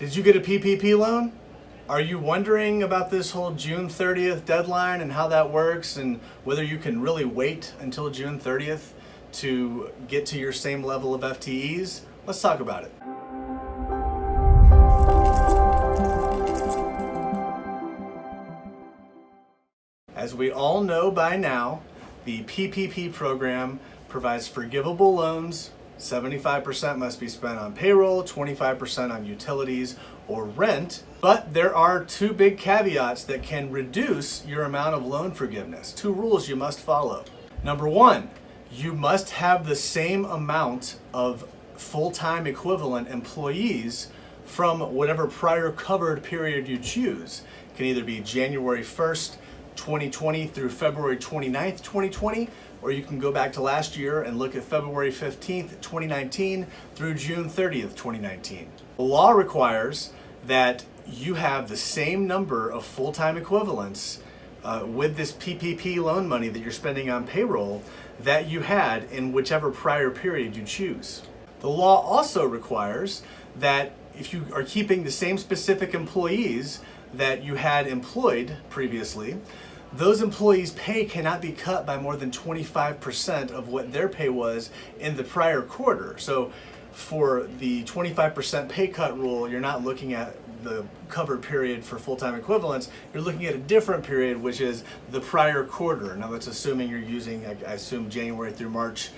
Did you get a PPP loan? Are you wondering about this whole June 30th deadline and how that works and whether you can really wait until June 30th to get to your same level of FTEs? Let's talk about it. As we all know by now, the PPP program provides forgivable loans. 75% must be spent on payroll, 25% on utilities or rent. But there are two big caveats that can reduce your amount of loan forgiveness. Two rules you must follow. Number one, you must have the same amount of full-time equivalent employees from whatever prior covered period you choose. It can either be January 1st, 2020 through February 29th, 2020, or you can go back to last year and look at February 15th, 2019 through June 30th, 2019. The law requires that you have the same number of full-time equivalents with this PPP loan money that you're spending on payroll that you had in whichever prior period you choose. The law also requires that if you are keeping the same specific employees that you had employed previously, those employees' pay cannot be cut by more than 25% of what their pay was in the prior quarter. So for the 25% pay cut rule, you're not looking at the covered period for full-time equivalents, you're looking at a different period, which is the prior quarter. Now that's assuming you're using, I assume, January through March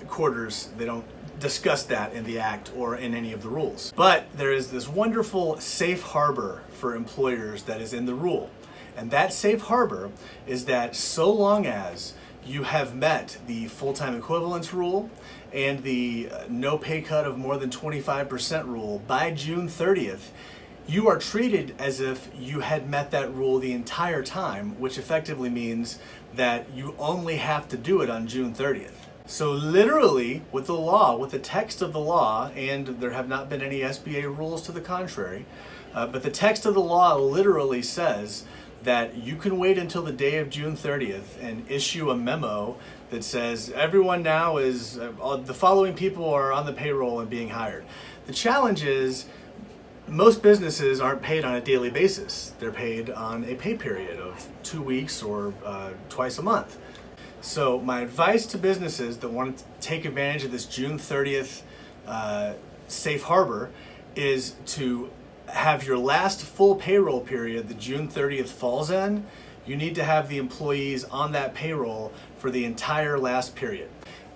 quarters. They don't discuss that in the act or in any of the rules. But there is this wonderful safe harbor for employers that is in the rule. And that safe harbor is that so long as you have met the full-time equivalence rule and the no pay cut of more than 25% rule by June 30th, you are treated as if you had met that rule the entire time, which effectively means that you only have to do it on June 30th. So literally, with the law, with the text of the law, and there have not been any SBA rules to the contrary, but the text of the law literally says that you can wait until the day of June 30th and issue a memo that says everyone now is, the following people are on the payroll and being hired. The challenge is most businesses aren't paid on a daily basis. They're paid on a pay period of 2 weeks or twice a month. So my advice to businesses that want to take advantage of this June 30th safe harbor is to have your last full payroll period that June 30th falls in. You need to have the employees on that payroll for the entire last period.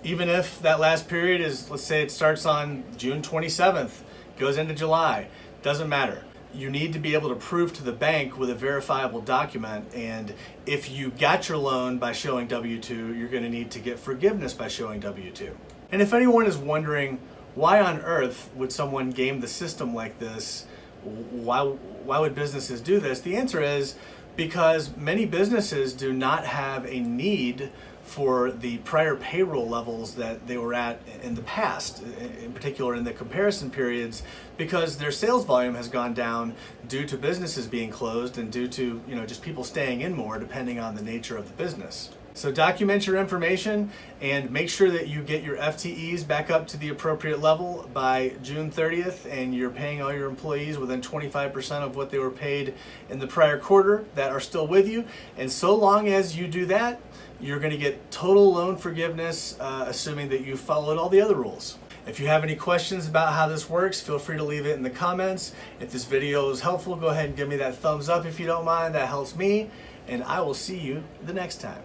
Even if that last period is, let's say it starts on June 27th, goes into July, doesn't matter. You need to be able to prove to the bank with a verifiable document, and if you got your loan by showing W-2, you're going to need to get forgiveness by showing W-2. And if anyone is wondering why on earth would someone game the system like this, why would businesses do this? The answer is because many businesses do not have a need for the prior payroll levels that they were at in the past, in particular in the comparison periods, because their sales volume has gone down due to businesses being closed and due to just people staying in more depending on the nature of the business. So document your information and make sure that you get your FTEs back up to the appropriate level by June 30th and you're paying all your employees within 25% of what they were paid in the prior quarter that are still with you. And so long as you do that, you're going to get total loan forgiveness, assuming that you followed all the other rules. If you have any questions about how this works, feel free to leave it in the comments. If this video is helpful, go ahead and give me that thumbs up if you don't mind. That helps me, and I will see you the next time.